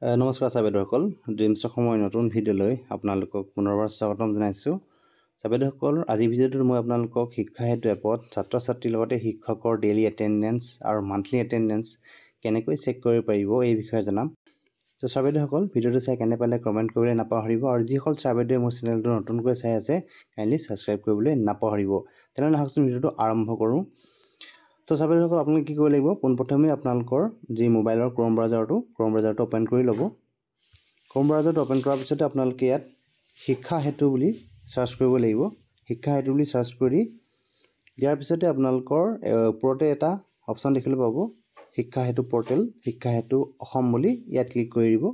নমস্কাৰ চাবেদসকল, ড্ৰিমছ অসমৰ নতুন ভিডিঅ'লৈ আপোনালোকক পুনৰবাৰ স্বাগতম জনাইছোঁ। চাবেদসকল, আজিৰ ভিডিঅ'টোত মই আপোনালোকক শিক্ষা হেতু এপত ছাত্ৰ ছাত্ৰীৰ লগতে শিক্ষকৰ ডেইলি এটেণ্ডেঞ্চ আৰু মান্থলি এটেণ্ডেঞ্চ কেনেকৈ চেক কৰিব পাৰিব এই বিষয়ে জনাম। তো চাবেদসকল, ভিডিঅ'টো চাই কেনে পালে কমেণ্ট কৰিবলৈ নাপাহৰিব, আৰু যিসকল চাবেদে মোৰ চেনেলটো নতুনকৈ চাই আছে কাইণ্ডলি ছাবস্ক্ৰাইব কৰিবলৈ নাপাহৰিব। তেনেহ'লে আহকচোন ভিডিঅ'টো আৰম্ভ কৰোঁ। তো চাবেদসকল, আপোনালোকে কি কৰিব লাগিব, পোনপ্ৰথমে আপোনালোকৰ যি মোবাইলৰ ক্ৰম ব্ৰাউজাৰটো অপেন কৰি ল'ব। ক্ৰম ব্ৰাউজাৰটো অপেন কৰাৰ পিছতে আপোনালোকে ইয়াত শিক্ষা হেতু বুলি চাৰ্চ কৰিব লাগিব। শিক্ষা হেতু বুলি চাৰ্চ কৰি দিয়াৰ পিছতে আপোনালোকৰ ওপৰতে এটা অপশ্যন দেখিবলৈ পাব, শিক্ষা হেতু পৰ্টেল, শিক্ষা হেতু অসম বুলি। ইয়াত ক্লিক কৰি দিব।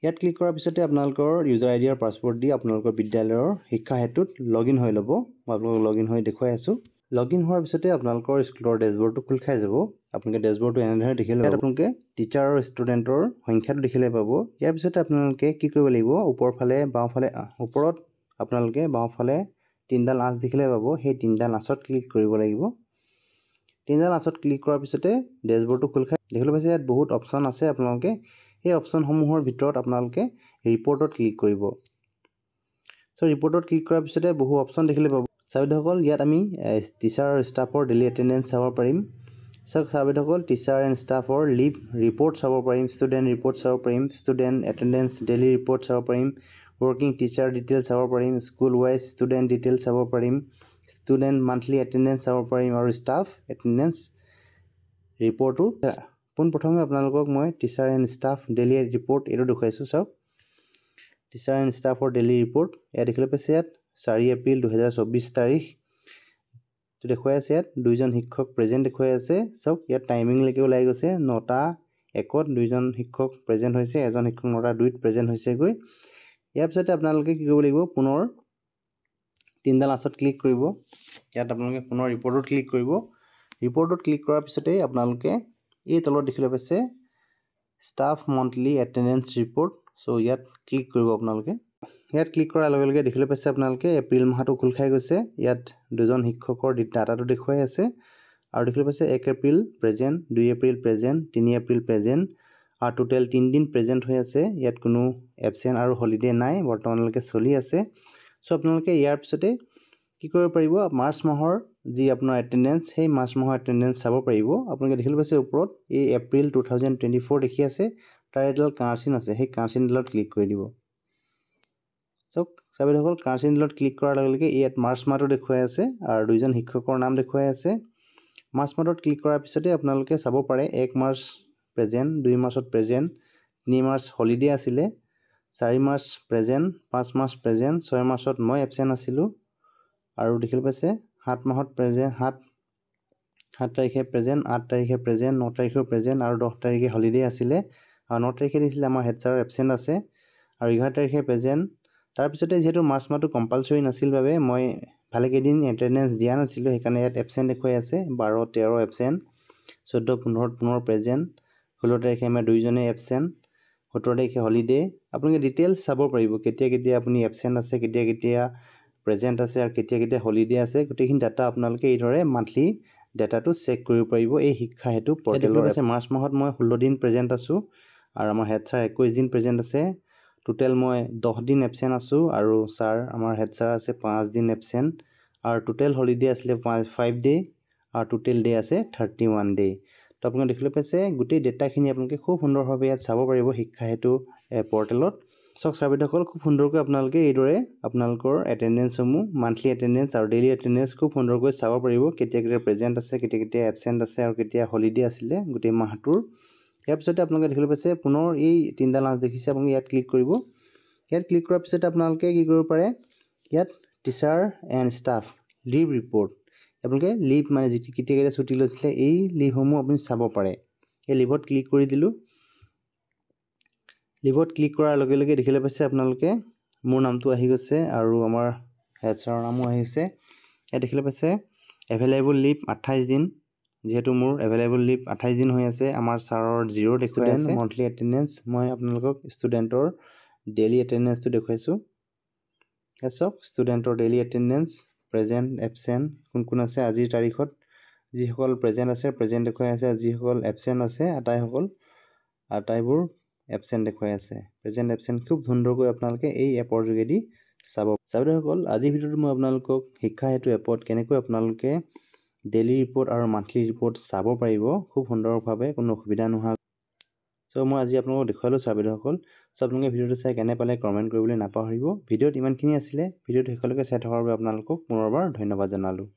ইয়াত ক্লিক কৰাৰ পিছতে আপোনালোকৰ ইউজাৰ আইডি আৰু পাছৱৰ্ড দি আপোনালোকৰ বিদ্যালয়ৰ শিক্ষা হেতুত লগইন হৈ ল'ব। মই আপোনালোকক লগইন হৈ দেখুৱাই আছোঁ। লগইন হোৱাৰ পিছতে আপোনালোকৰ স্কুলৰ ডেছবৰ্ডটো খোল খাই যাব। আপোনালোকে ডেছবৰ্ডটো এনেদৰে দেখিলে পাব। আপোনালোকে টিচাৰ আৰু ষ্টুডেণ্টৰ সংখ্যাটো দেখিলে পাব। ইয়াৰ পিছতে আপোনালোকে কি কৰিব লাগিব, ওপৰৰ ফালে বাওঁফালে ওপৰত আপোনালোকে বাওঁফালে তিনিডাল আঁচ দেখিলে পাব। সেই তিনিডাল আঁচত ক্লিক কৰিব লাগিব। তিনিডাল আঁচত ক্লিক কৰাৰ পিছতে ডেছবৰ্ডটো খোল খাই দেখিবলৈ পাইছে। ইয়াত বহুত অপশ্যন আছে। আপোনালোকে এই অপশ্যনসমূহৰ ভিতৰত আপোনালোকে ৰিপৰ্টত ক্লিক কৰিব। ৰিপৰ্টত ক্লিক কৰাৰ পিছতে বহু অপশ্যন দেখিলে পাব। চাবেদসকল, ইয়াত আমি টিচাৰ আৰু ষ্টাফৰ ডেইলি এটেণ্ডেঞ্চ চাব পাৰিম। চাবেদসকল, টিচাৰ এণ্ড ষ্টাফৰ লিভ ৰিপৰ্ট চাব পাৰিম, ষ্টুডেণ্ট ৰিপৰ্ট চাব পাৰিম, ষ্টুডেণ্ট এটেণ্ডেঞ্চ ডেইলি ৰিপৰ্ট চাব পাৰিম, ৱৰ্কিং টিচাৰ ডিটেইলছ চাব পাৰিম, স্কুল ৱাইজ ষ্টুডেণ্ট ডিটেইলছ চাব পাৰিম, ষ্টুডেণ্ট মান্থলি এটেণ্ডেঞ্চ চাব পাৰিম, আৰু ষ্টাফ এটেণ্ডেঞ্চ ৰিপৰ্টো। পোনপ্ৰথমে আপোনালোকক মই teacher and staff daily report এইটো দেখুৱাইছোঁ। চাওক, টিচাৰ এণ্ড ষ্টাফৰ ডেইলি ৰিপৰ্ট ইয়াত দেখিবলৈ পাইছে। ইয়াত 4 এপ্ৰিল 2024 তাৰিখটো দেখুৱাই আছে। ইয়াত 2জন শিক্ষক প্ৰেজেণ্ট দেখুৱাই আছে। চাওক, ইয়াত টাইমিংলৈকে ওলাই গৈছে। 9:01 2জন শিক্ষক প্ৰেজেণ্ট হৈছে, এজন শিক্ষক 9:02 প্ৰেজেণ্ট হৈছেগৈ। ইয়াৰ পিছতে আপোনালোকে কি কৰিব লাগিব, পুনৰ তিনিডাল আঁচত ক্লিক কৰিব। ইয়াত আপোনালোকে পুনৰ ৰিপৰ্টত ক্লিক কৰিব। ৰিপৰ্টত ক্লিক কৰাৰ পিছতেই আপোনালোকে এই তলত দেখিবলৈ পাইছে ষ্টাফ মান্থলি এটেণ্ডেঞ্চ ৰিপৰ্ট। ইয়াত ক্লিক কৰিব আপোনালোকে। ইয়াত ক্লিক কৰাৰ লগে লগে দেখিবলৈ পাইছে আপোনালোকে এপ্ৰিল মাহটো খোল খাই গৈছে। ইয়াত 2জন শিক্ষকৰ ডাটাটো দেখুৱাই আছে, আৰু দেখিবলৈ পাইছে 1 April present, 2 April present, 3 April present, আৰু টোটেল 3 দিন প্ৰেজেণ্ট হৈ আছে। ইয়াত কোনো এবচেণ্ট আৰু হলিডে নাই, বৰ্তমানলৈকে চলি আছে। আপোনালোকে ইয়াৰ পিছতে কি কৰিব পাৰিব, মাৰ্চ মাহৰ যি আপোনাৰ এটেণ্ডেঞ্চ, সেই মাৰ্চ মাহৰ এটেণ্ডেঞ্চ চাব পাৰিব। আপোনালোকে দেখিবলৈ পাইছে ওপৰত এই এপ্ৰিল 2024 দেখি আছে, তাৰ এডাল কাঁড়চিন আছে। সেই কাঁড়চিনডালত ক্লিক কৰি দিব। চাওক চাবেদসকল, কাঁড়চিনডালত ক্লিক কৰাৰ লগে লগে ইয়াত মাৰ্চ মাহটো দেখুৱাই আছে, আৰু 2জন শিক্ষকৰ নাম দেখুৱাই আছে। মাৰ্চ মাহত ক্লিক কৰাৰ পিছতে আপোনালোকে চাব পাৰে 1 মাৰ্চ প্ৰেজেণ্ট, 2 মাৰ্চত প্ৰেজেণ্ট, 3 মাৰ্চ হলিডে আছিলে, 4 মাৰ্চ প্ৰেজেণ্ট, 5 মাৰ্চ প্ৰেজেণ্ট, 6 মাৰ্চত মই এবচেণ্ট আছিলোঁ, আৰু দেখিবলৈ পাইছে 7 মাহত প্ৰেজেণ্ট, 7 তাৰিখে প্ৰেজেণ্ট, 8 তাৰিখে প্ৰেজেণ্ট, 9 তাৰিখেও প্ৰেজেণ্ট, আৰু 10 তাৰিখে হলিডে আছিলে, আৰু 9 তাৰিখে দিছিলে আমাৰ হেড ছাৰৰ এবচেণ্ট আছে, আৰু 11 তাৰিখে প্ৰেজেণ্ট। তাৰপিছতে যিহেতু মাৰ্চ মাহটো কম্পালচৰি নাছিল বাবে মই ভালেকেইদিন এটেণ্ডেঞ্চ দিয়া নাছিলোঁ, সেইকাৰণে ইয়াত এবচেণ্ট দেখুৱাই আছে। 12, 13 এবচেণ্ট, 14, 15 পুনৰ প্ৰেজেণ্ট, 16 তাৰিখে আমাৰ 2জনে এবচেণ্ট, 17 তাৰিখে হলিডে। আপোনালোকে ডিটেইলছ চাব পাৰিব, কেতিয়া কেতিয়া আপুনি এবচেণ্ট আছে, কেতিয়া কেতিয়া প্ৰেজেণ্ট আছে, আৰু কেতিয়া কেতিয়া হলিডে আছে। গোটেইখিনি ডাটা আপোনালোকে এইদৰে মান্থলি ডাটাটো চেক কৰিব পাৰিব এই শিক্ষা হেতু পৰ্টেলৰ। মাৰ্চ মাহত মই 16 দিন প্ৰেজেণ্ট আছোঁ, আৰু আমাৰ হেড ছাৰ 21 দিন প্ৰেজেণ্ট আছে। টোটেল মই 10 দিন এবচেণ্ট আছোঁ, আৰু আমাৰ হেড ছাৰ আছে 5 দিন এবচেণ্ট, আৰু টোটেল হলিডে আছিলে 5 ডে, আৰু টোটেল ডে আছে 31 ডে। তো আপোনালোকে দেখিবলৈ পাইছে গোটেই ডেটাখিনি আপোনালোকে খুব সুন্দৰভাৱে ইয়াত চাব পাৰিব শিক্ষা হেতু পৰ্টেলত। চাওক চাবেদসকল, খুব সুন্দৰকৈ আপোনালোকে এইদৰে আপোনালোকৰ এটেণ্ডেঞ্চসমূহ, মান্থলি এটেণ্ডেঞ্চ আৰু ডেইলি এটেণ্ডেঞ্চ খুব সুন্দৰকৈ চাব পাৰিব, কেতিয়া কেতিয়া প্ৰেজেণ্ট আছে, কেতিয়া কেতিয়া এবচেণ্ট আছে, আৰু কেতিয়া হলিডে আছিলে গোটেই মাহটোৰ। ইয়াৰ পিছতে আপোনালোকে দেখিবলৈ পাইছে পুনৰ এই তিনিডাল আঁচ দেখিছে, আপোনালোকে ইয়াত ক্লিক কৰিব। ইয়াত ক্লিক কৰাৰ পিছতে আপোনালোকে কি কৰিব পাৰে, ইয়াত teacher and staff leave report, আপোনালোকে লিভ মানে কেতিয়া কেতিয়া ছুটি লৈছিলে এই লিভসমূহ আপুনি চাব পাৰে। এই লিভত ক্লিক কৰি দিলোঁ। লিভত ক্লিক কৰাৰ লগে লগে দেখিবলৈ পাইছে আপোনালোকে মোৰ নামটো আহি গৈছে, আৰু আমাৰ হেড ছাৰৰ নামো আহিছে। ইয়াত দেখিবলৈ পাইছে এভেইলেবল লিভ 28 দিন, যিহেতু মোৰ এভেইলেবল লিভ 28 দিন হৈ আছে। আমাৰ ছাৰৰ 0 দেখুৱাই আছে। মান্থলি এটেণ্ডেঞ্চ মই আপোনালোকক ষ্টুডেণ্টৰ ডেইলি এটেণ্ডেঞ্চটো দেখুৱাইছোঁ। ইয়াত চাওক ষ্টুডেণ্টৰ ডেইলি এটেণ্ডেঞ্চ, প্ৰেজেণ্ট, এবচেণ্ট কোন কোন আছে, আজিৰ তাৰিখত যিসকল প্ৰেজেণ্ট আছে প্ৰেজেণ্ট দেখুৱাই আছে, যিসকল এবচেণ্ট আছে আটাইসকল আটাইবোৰ এবচেণ্ট দেখুৱাই আছে। প্ৰেজেণ্ট এবচেণ্ট খুব সুন্দৰকৈ আপোনালোকে এই এপৰ যোগেদি চাব। ছাত্ৰসকল, আজিৰ ভিডিঅ'টোত মই আপোনালোকক শিক্ষা হেতু এপত কেনেকৈ আপোনালোকে ডেইলি ৰিপৰ্ট আৰু মান্থলি ৰিপৰ্ট চাব পাৰিব খুব সুন্দৰভাৱে, কোনো অসুবিধা নোহোৱা। মই আজি আপোনালোকক দেখুৱালোঁ ছাত্ৰসকল। আপোনালোকে ভিডিঅ'টো চাই কেনে পালে কমেণ্ট কৰিবলৈ নাপাহৰিব। ভিডিঅ'ত ইমানখিনি আছিলে। ভিডিঅ'টো শেষলৈকে চাই থকাৰ বাবে আপোনালোকক পুনৰবাৰ ধন্যবাদ জনালোঁ।